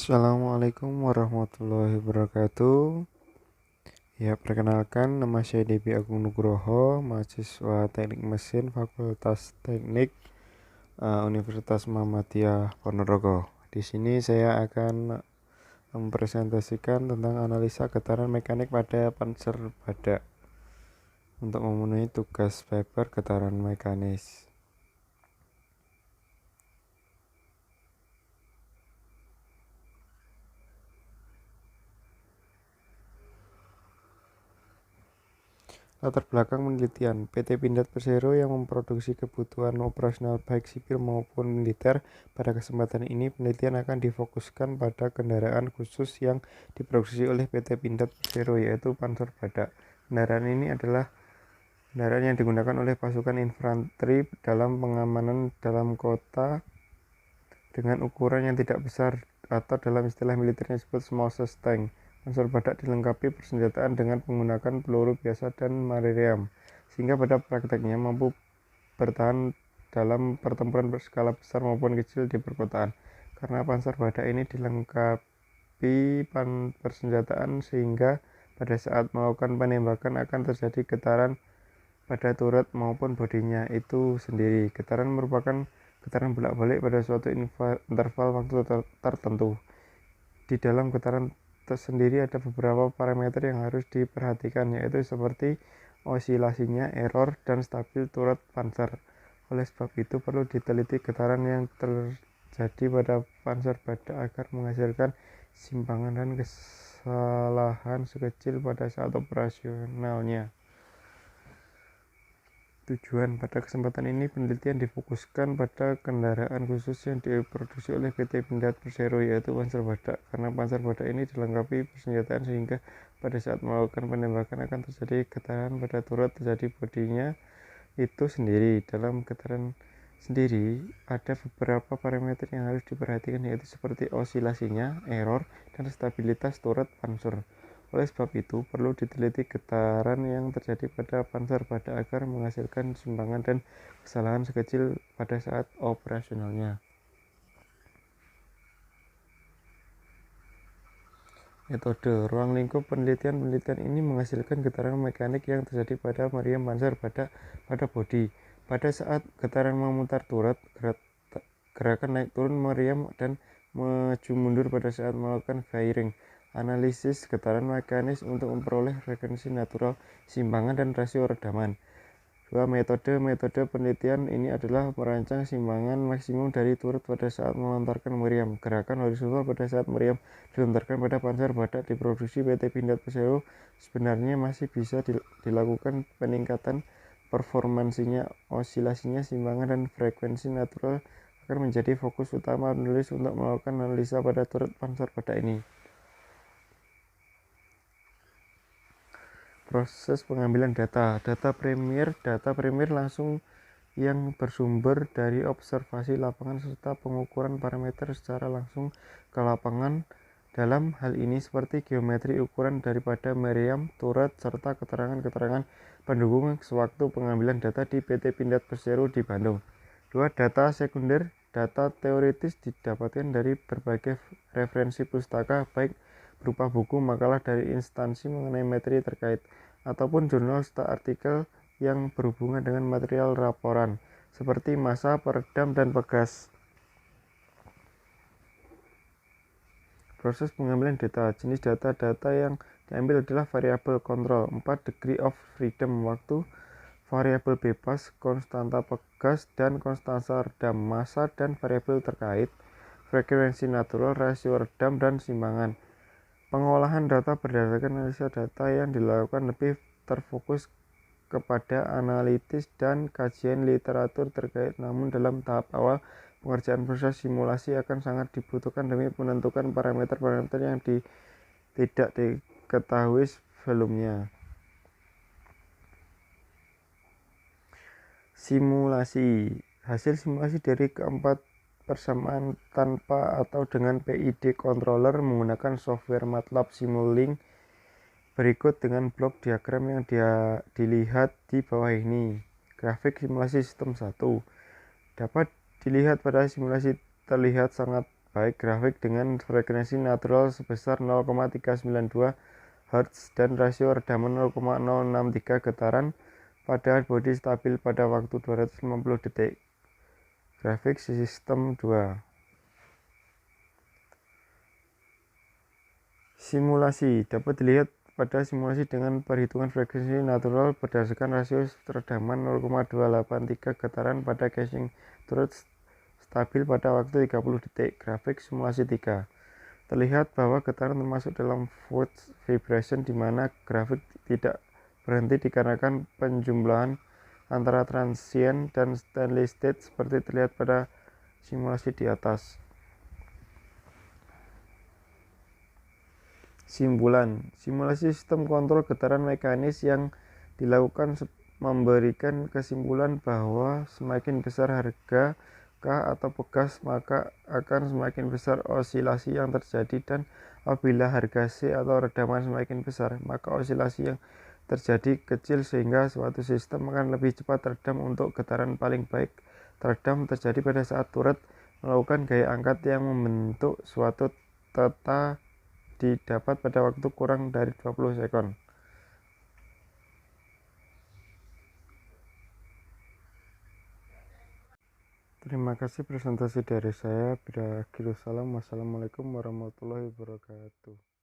Assalamualaikum warahmatullahi wabarakatuh. Ya, perkenalkan nama saya Devi Agung Nugroho, mahasiswa Teknik Mesin Fakultas Teknik Universitas Muhammadiyah Ponorogo. Di sini saya akan mempresentasikan tentang analisa getaran mekanik pada panser badak untuk memenuhi tugas paper getaran mekanis. Latar belakang penelitian: PT Pindad Persero yang memproduksi kebutuhan operasional baik sipil maupun militer. Pada kesempatan ini, penelitian akan difokuskan pada kendaraan khusus yang diproduksi oleh PT Pindad Persero, yaitu Panser Badak. Kendaraan ini adalah kendaraan yang digunakan oleh pasukan infanteri dalam pengamanan dalam kota dengan ukuran yang tidak besar atau dalam istilah militernya disebut small size tank. Panser Badak dilengkapi persenjataan dengan menggunakan peluru biasa dan meriam, sehingga pada prakteknya mampu bertahan dalam pertempuran berskala besar maupun kecil di perkotaan. Karena Panser Badak ini dilengkapi persenjataan sehingga pada saat melakukan penembakan akan terjadi getaran pada turret maupun bodinya itu sendiri. Getaran merupakan getaran bolak-balik pada suatu interval waktu tertentu. Di dalam getaran tersendiri ada beberapa parameter yang harus diperhatikan, yaitu seperti osilasinya, error, dan stabil turret panzer. Oleh sebab itu perlu diteliti getaran yang terjadi pada panser badak agar menghasilkan simpangan dan kesalahan sekecil pada saat operasionalnya. Tujuan: pada kesempatan ini penelitian difokuskan pada kendaraan khusus yang diproduksi oleh PT Pindad Persero, yaitu Panser Badak. Karena Panser Badak ini dilengkapi persenjataan sehingga pada saat melakukan penembakan akan terjadi getaran pada turret terjadi bodinya itu sendiri. Dalam getaran sendiri ada beberapa parameter yang harus diperhatikan, yaitu seperti osilasinya, error, dan stabilitas turret panser. Oleh sebab itu, perlu diteliti getaran yang terjadi pada Panser Badak agar menghasilkan simpangan dan kesalahan sekecil pada saat operasionalnya. Metode ruang lingkup penelitian ini menghasilkan getaran mekanik yang terjadi pada meriam Panser Badak pada bodi. Pada saat getaran memutar turret, gerakan naik turun meriam dan maju mundur pada saat melakukan firing. Analisis getaran mekanis untuk memperoleh frekuensi natural, simpangan, dan rasio redaman. Dua metode penelitian ini adalah merancang simpangan maksimum dari turret pada saat melontarkan meriam. Gerakan horizontal pada saat meriam dilontarkan pada Panser Badak diproduksi PT Pindad Persero sebenarnya masih bisa dilakukan peningkatan performansinya, osilasinya, simpangan, dan frekuensi natural akan menjadi fokus utama penulis untuk melakukan analisa pada turret Panser Badak ini. Proses pengambilan data premier langsung yang bersumber dari observasi lapangan serta pengukuran parameter secara langsung ke lapangan. Dalam hal ini seperti geometri ukuran daripada meriam, turret, serta keterangan-keterangan pendukung sewaktu pengambilan data di PT Pindad Persero di Bandung. Dua, data sekunder. Data teoritis didapatkan dari berbagai referensi pustaka, baik berupa buku, makalah dari instansi mengenai materi terkait, ataupun jurnal serta artikel yang berhubungan dengan material laporan, seperti massa, peredam, dan pegas. Proses pengambilan data. Jenis data yang diambil adalah variabel kontrol, 4 degree of freedom, waktu, variabel bebas, konstanta pegas, dan konstanta redam, massa, dan variabel terkait, frekuensi natural, rasio redam, dan simpangan. Pengolahan data berdasarkan analisa data yang dilakukan lebih terfokus kepada analitis dan kajian literatur terkait, namun dalam tahap awal pengerjaan proses simulasi akan sangat dibutuhkan demi menentukan parameter-parameter yang tidak diketahui sebelumnya. Simulasi. Hasil simulasi dari keempat persamaan tanpa atau dengan PID controller menggunakan software MATLAB Simulink. Berikut dengan blok diagram yang dilihat di bawah ini. Grafik simulasi sistem 1 dapat dilihat pada simulasi terlihat sangat baik grafik dengan frekuensi natural sebesar 0,392 Hz dan rasio redaman 0,063 getaran pada bodi stabil pada waktu 250 detik. Grafik sistem 2. Simulasi dapat dilihat pada simulasi dengan perhitungan frekuensi natural berdasarkan rasio redaman 0,283 getaran pada casing turut stabil pada waktu 30 detik. Grafik simulasi 3. Terlihat bahwa getaran termasuk dalam force vibration di mana grafik tidak berhenti dikarenakan penjumlahan antara transient dan steady state seperti terlihat pada simulasi di atas. Simpulan, simulasi sistem kontrol getaran mekanis yang dilakukan memberikan kesimpulan bahwa semakin besar harga K atau pegas maka akan semakin besar osilasi yang terjadi, dan apabila harga C atau redaman semakin besar maka osilasi yang terjadi kecil sehingga suatu sistem akan lebih cepat teredam. Untuk getaran paling baik teredam terjadi pada saat turut melakukan gaya angkat yang membentuk suatu theta didapat pada waktu kurang dari 20 sekon. Terima kasih presentasi dari saya. Berakhir. Wassalamualaikum warahmatullahi wabarakatuh.